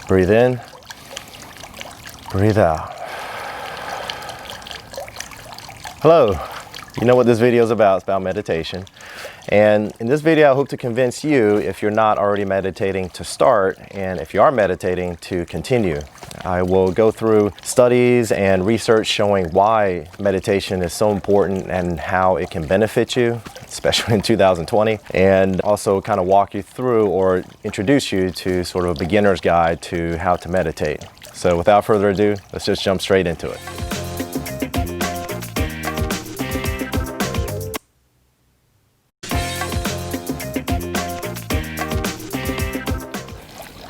Breathe in, breathe out. Hello, you know what this video is about. It's about meditation. And in this video, I hope to convince you, if you're not already meditating, to start, and if you are meditating, to continue. I will go through studies and research showing why meditation is so important and how it can benefit you, especially in 2020, and also kind of walk you through or introduce you to sort of a beginner's guide to how to meditate. So without further ado, let's just jump straight into it.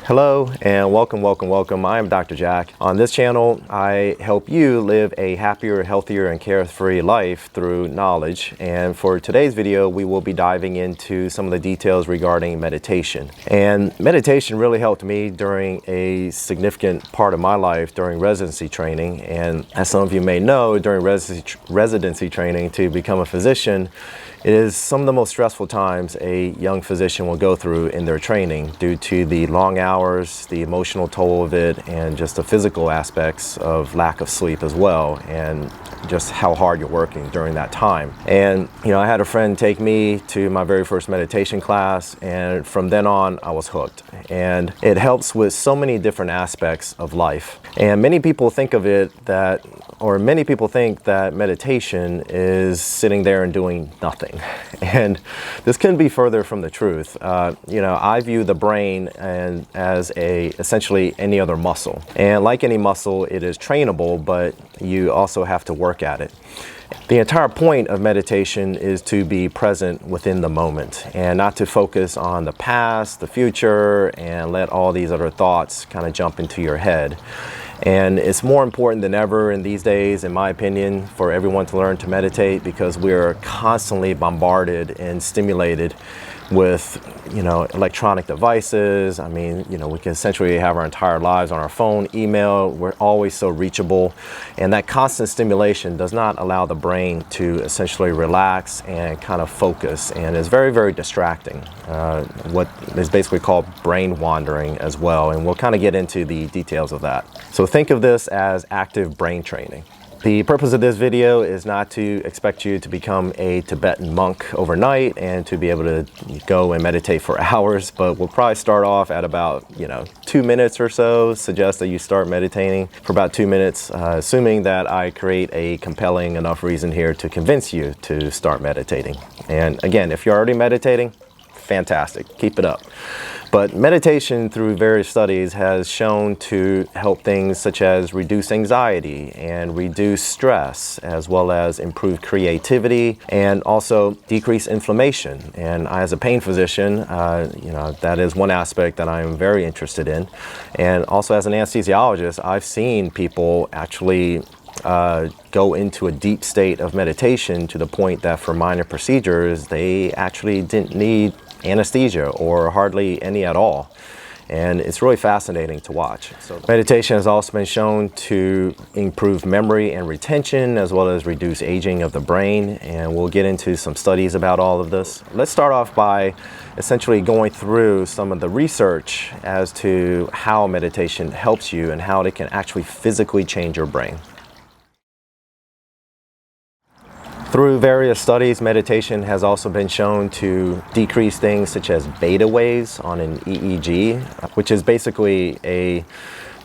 Hello and welcome. I am Dr. Jack. On this channel, I help you live a happier, healthier, and carefree life through knowledge. And for today's video, we will be diving into some of the details regarding meditation. And meditation really helped me during a significant part of my life during residency training. And as some of you may know, during residency training to become a physician, it is some of the most stressful times a young physician will go through in their training due to the long hours, the emotional toll of it, and just the physical aspects of lack of sleep as well, and just how hard you're working during that time. And I had a friend take me to my very first meditation class, and from then on I was hooked. And it helps with so many different aspects of life. And many people think that meditation is sitting there and doing nothing. And this couldn't be further from the truth. I view the brain as essentially any other muscle. And like any muscle, it is trainable, but you also have to work at it. The entire point of meditation is to be present within the moment and not to focus on the past, the future, and let all these other thoughts kind of jump into your head. And it's more important than ever in these days, in my opinion, for everyone to learn to meditate, because we're constantly bombarded and stimulated with electronic devices. I mean, we can essentially have our entire lives on our phone, email. We're always so reachable, and that constant stimulation does not allow the brain to essentially relax and kind of focus, and is very, very distracting. What is basically called brain wandering as well, and we'll kind of get into the details of that. So think of this as active brain training. The purpose of this video is not to expect you to become a Tibetan monk overnight and to be able to go and meditate for hours, but we'll probably start off at about 2 minutes or so. Suggest that you start meditating for about 2 minutes, assuming that I create a compelling enough reason here to convince you to start meditating. And again, if you're already meditating, fantastic, keep it up. But meditation, through various studies, has shown to help things such as reduce anxiety and reduce stress, as well as improve creativity and also decrease inflammation. And I, as a pain physician, that is one aspect that I'm very interested in. And also as an anesthesiologist, I've seen people actually go into a deep state of meditation to the point that for minor procedures, they actually didn't need anesthesia or hardly any at all. And it's really fascinating to watch. So meditation has also been shown to improve memory and retention, as well as reduce aging of the brain. And we'll get into some studies about all of this. Let's start off by essentially going through some of the research as to how meditation helps you and how it can actually physically change your brain. Through various studies, meditation has also been shown to decrease things such as beta waves on an EEG, which is basically a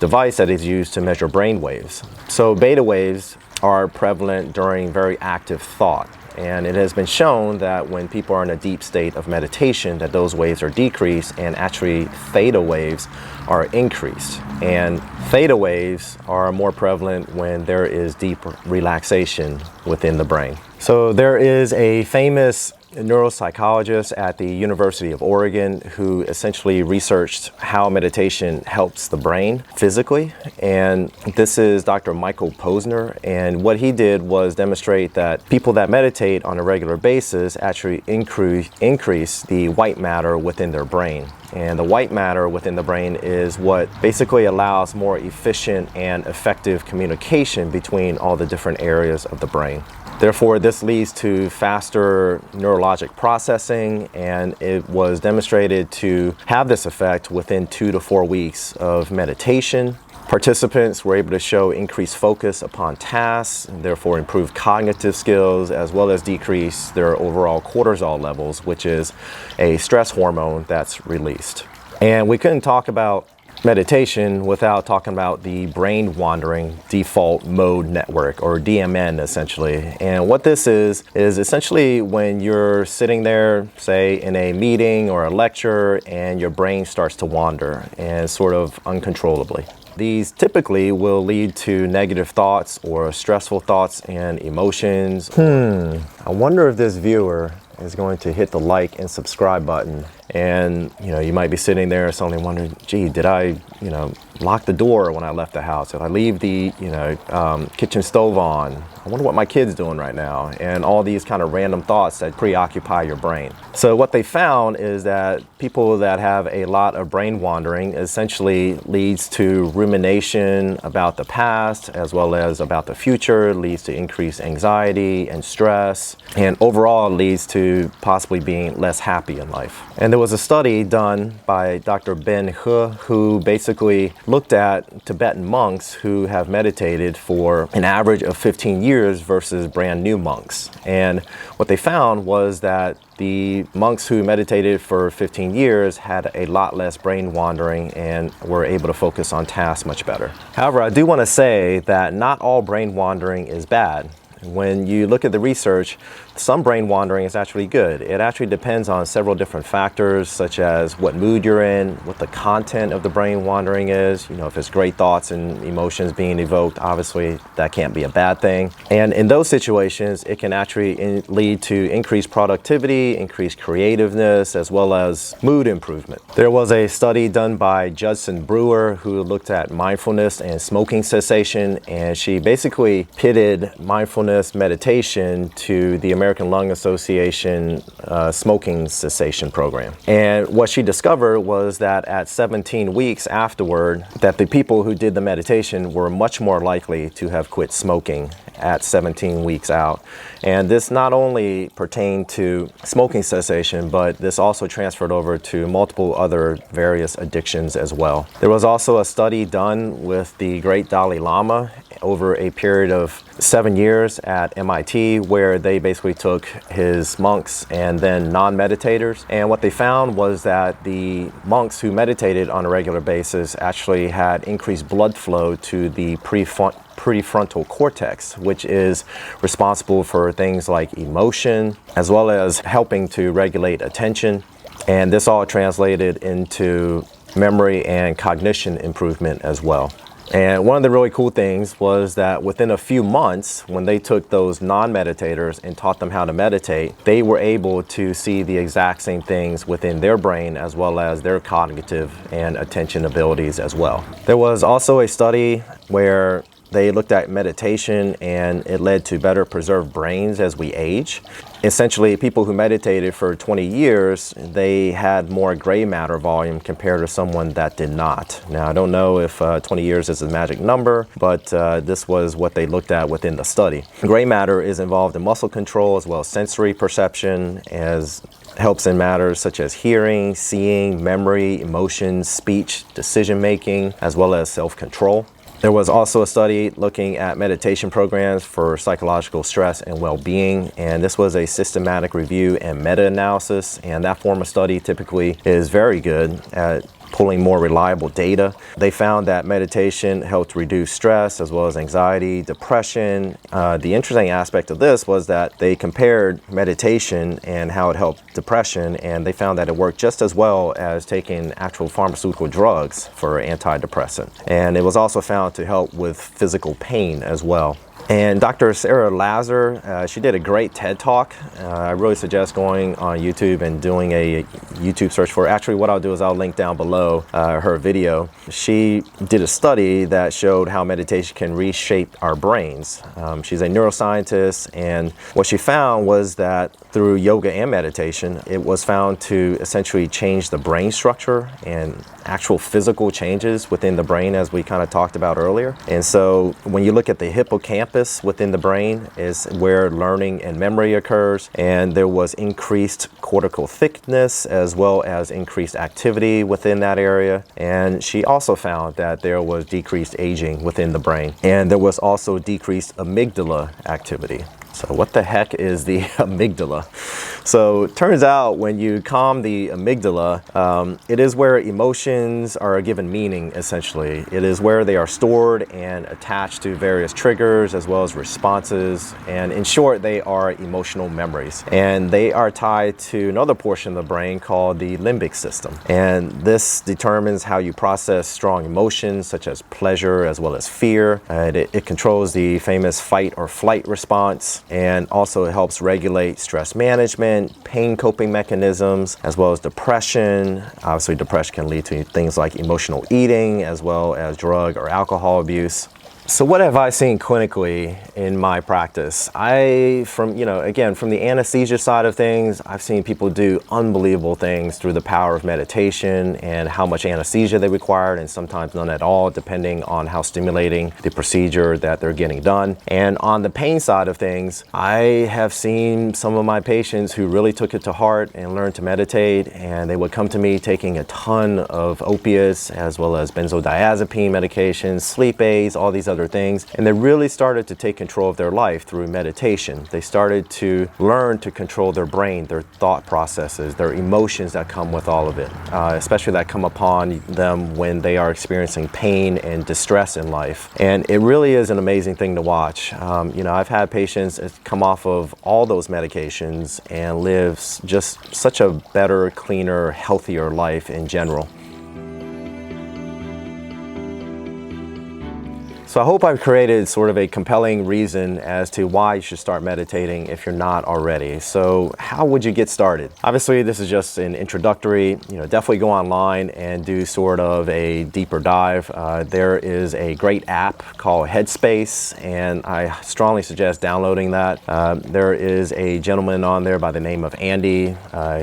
device that is used to measure brain waves. So beta waves are prevalent during very active thought. And it has been shown that when people are in a deep state of meditation, that those waves are decreased, and actually theta waves are increased. And theta waves are more prevalent when there is deep relaxation within the brain. So there is a famous neuropsychologist at the University of Oregon who essentially researched how meditation helps the brain physically. And this is Dr. Michael Posner. And what he did was demonstrate that people that meditate on a regular basis actually increase the white matter within their brain. And the white matter within the brain is what basically allows more efficient and effective communication between all the different areas of the brain. Therefore, this leads to faster neurologic processing, and it was demonstrated to have this effect within 2 to 4 weeks of meditation. Participants were able to show increased focus upon tasks, and therefore improve cognitive skills, as well as decrease their overall cortisol levels, which is a stress hormone that's released. And we couldn't talk about meditation without talking about the brain wandering default mode network, or DMN essentially. And what this is essentially when you're sitting there, say in a meeting or a lecture, and your brain starts to wander and sort of uncontrollably. These typically will lead to negative thoughts or stressful thoughts and emotions. I wonder if this viewer is going to hit the like and subscribe button. And you might be sitting there suddenly wondering, gee, did I lock the door when I left the house? Did I leave the kitchen stove on? I wonder what my kid's doing right now. And all these kind of random thoughts that preoccupy your brain. So what they found is that people that have a lot of brain wandering essentially leads to rumination about the past as well as about the future, leads to increased anxiety and stress, and overall leads to possibly being less happy in life. And there was a study done by Dr. Ben He, who basically looked at Tibetan monks who have meditated for an average of 15 years versus brand new monks. And what they found was that the monks who meditated for 15 years had a lot less brain wandering and were able to focus on tasks much better. However, I do want to say that not all brain wandering is bad. When you look at the research, some brain wandering is actually good. It actually depends on several different factors, such as what mood you're in, what the content of the brain wandering is. If it's great thoughts and emotions being evoked, obviously that can't be a bad thing. And in those situations, it can actually lead to increased productivity, increased creativeness, as well as mood improvement. There was a study done by Judson Brewer who looked at mindfulness and smoking cessation, and she basically pitted mindfulness meditation to the American Lung Association smoking cessation program. And what she discovered was that at 17 weeks afterward, that the people who did the meditation were much more likely to have quit smoking at 17 weeks out. And this not only pertained to smoking cessation, but this also transferred over to multiple other various addictions as well. There was also a study done with the great Dalai Lama over a period of 7 years at MIT, where they basically took his monks and then non-meditators. And what they found was that the monks who meditated on a regular basis actually had increased blood flow to the prefrontal cortex, which is responsible for things like emotion, as well as helping to regulate attention. And this all translated into memory and cognition improvement as well. And one of the really cool things was that within a few months, when they took those non-meditators and taught them how to meditate, they were able to see the exact same things within their brain as well as their cognitive and attention abilities as well. There was also a study where they looked at meditation and it led to better preserved brains as we age. Essentially, people who meditated for 20 years, they had more gray matter volume compared to someone that did not. Now, I don't know if 20 years is a magic number, but this was what they looked at within the study. Gray matter is involved in muscle control as well as sensory perception, as helps in matters such as hearing, seeing, memory, emotions, speech, decision-making, as well as self-control. There was also a study looking at meditation programs for psychological stress and well-being, and this was a systematic review and meta-analysis, and that form of study typically is very good at pulling more reliable data. They found that meditation helped reduce stress as well as anxiety, depression. The interesting aspect of this was that they compared meditation and how it helped depression, and they found that it worked just as well as taking actual pharmaceutical drugs for antidepressant. And it was also found to help with physical pain as well. And Dr. Sarah Lazar, she did a great TED Talk. I really suggest going on YouTube and doing a YouTube search for her. Actually, what I'll do is I'll link down below her video. She did a study that showed how meditation can reshape our brains. She's a neuroscientist, and what she found was that through yoga and meditation, meditation. It was found to essentially change the brain structure and actual physical changes within the brain, as we kind of talked about earlier. And so when you look at the hippocampus within the brain is where learning and memory occurs, and there was increased cortical thickness as well as increased activity within that area. And she also found that there was decreased aging within the brain, and there was also decreased amygdala activity. So what the heck is the amygdala? So it turns out when you calm the amygdala, it is where emotions are given meaning, essentially. It is where they are stored and attached to various triggers as well as responses. And in short, they are emotional memories. And they are tied to another portion of the brain called the limbic system. And this determines how you process strong emotions such as pleasure as well as fear. It controls the famous fight or flight response, and also it helps regulate stress management, pain coping mechanisms, as well as depression. Obviously, depression can lead to things like emotional eating as well as drug or alcohol abuse. So what have I seen clinically in my practice? From the anesthesia side of things, I've seen people do unbelievable things through the power of meditation and how much anesthesia they required, and sometimes none at all, depending on how stimulating the procedure that they're getting done. And on the pain side of things, I have seen some of my patients who really took it to heart and learned to meditate, and they would come to me taking a ton of opiates as well as benzodiazepine medications, sleep aids, all these other things, and they really started to take control of their life through meditation. They started to learn to control their brain, their thought processes, their emotions that come with all of it, especially that come upon them when they are experiencing pain and distress in life. And it really is an amazing thing to watch. I've had patients come off of all those medications and live just such a better, cleaner, healthier life in general. So I hope I've created sort of a compelling reason as to why you should start meditating if you're not already. So how would you get started? Obviously, this is just an introductory. Definitely go online and do sort of a deeper dive. There is a great app called Headspace, and I strongly suggest downloading that. There is a gentleman on there by the name of Andy.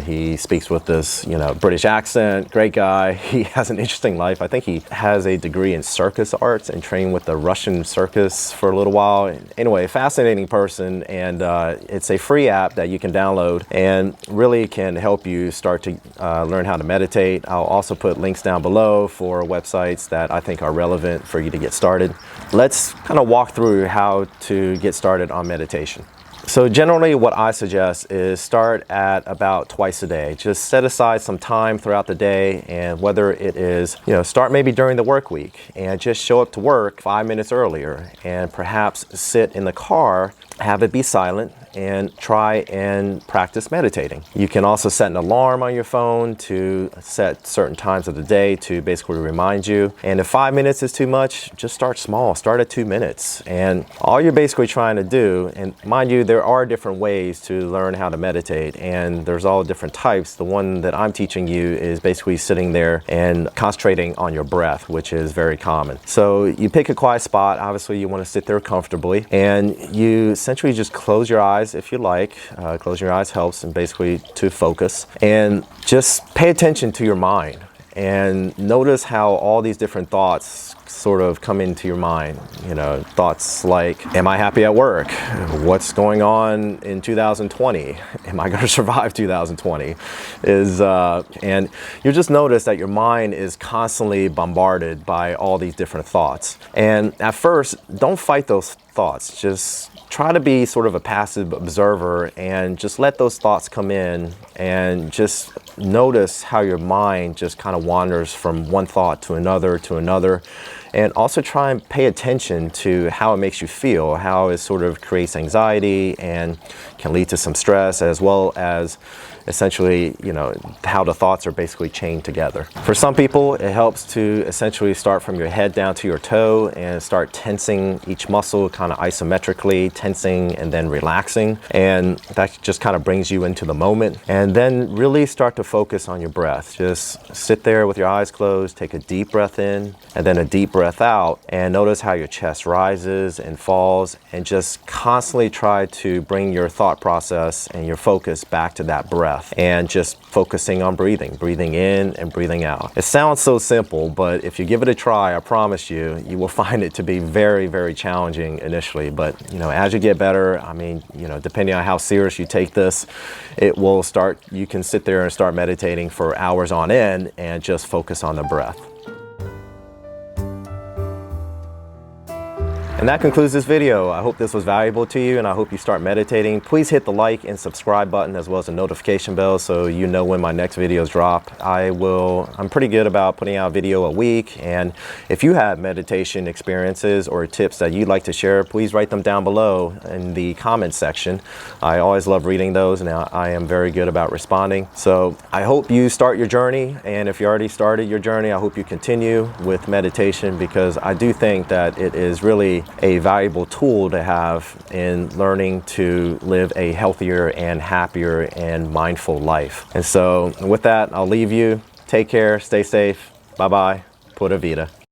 He speaks with this, British accent, great guy. He has an interesting life. I think he has a degree in circus arts and trained with the Russian circus for a little while. Anyway, fascinating person, and it's a free app that you can download and really can help you start to learn how to meditate. I'll also put links down below for websites that I think are relevant for you to get started. Let's kind of walk through how to get started on meditation. So generally what I suggest is start at about twice a day. Just set aside some time throughout the day, and whether it is, start maybe during the work week and just show up to work 5 minutes earlier and perhaps sit in the car, have it be silent, and try and practice meditating. You can also set an alarm on your phone to set certain times of the day to basically remind you. And if 5 minutes is too much, just start small. Start at 2 minutes. And all you're basically trying to do, and mind you, there are different ways to learn how to meditate, and there's all different types. The one that I'm teaching you is basically sitting there and concentrating on your breath, which is very common. So you pick a quiet spot. Obviously, you want to sit there comfortably, and you essentially just close your eyes if you like. Closing your eyes helps, and basically to focus, and just pay attention to your mind and notice how all these different thoughts sort of come into your mind. Thoughts like, am I happy at work? What's going on in 2020? Am I going to survive 2020? And you just notice that your mind is constantly bombarded by all these different thoughts. And at first, don't fight those thoughts. Just try to be sort of a passive observer and just let those thoughts come in, and just notice how your mind just kind of wanders from one thought to another, and also try and pay attention to how it makes you feel, how it sort of creates anxiety and can lead to some stress, as well as essentially, how the thoughts are basically chained together. For some people, it helps to essentially start from your head down to your toe and start tensing each muscle kind of isometrically, tensing and then relaxing. And that just kind of brings you into the moment. And then really start to focus on your breath. Just sit there with your eyes closed, take a deep breath in, and then a deep breath breath out and notice how your chest rises and falls, and just constantly try to bring your thought process and your focus back to that breath and just focusing on breathing in and breathing out. It sounds so simple, but if you give it a try, I promise you, you will find it to be very, very challenging initially. But as you get better, I mean, depending on how serious you take this, it will start, you can sit there and start meditating for hours on end and just focus on the breath. And that concludes this video. I hope this was valuable to you, and I hope you start meditating. Please hit the like and subscribe button as well as the notification bell so you know when my next videos drop. I'm pretty good about putting out a video a week, and if you have meditation experiences or tips that you'd like to share, please write them down below in the comments section. I always love reading those, and I am very good about responding. So I hope you start your journey, and if you already started your journey, I hope you continue with meditation, because I do think that it is really a valuable tool to have in learning to live a healthier and happier and mindful life. And so with that, I'll leave you. Take care, stay safe. Bye-bye. Pura Vida.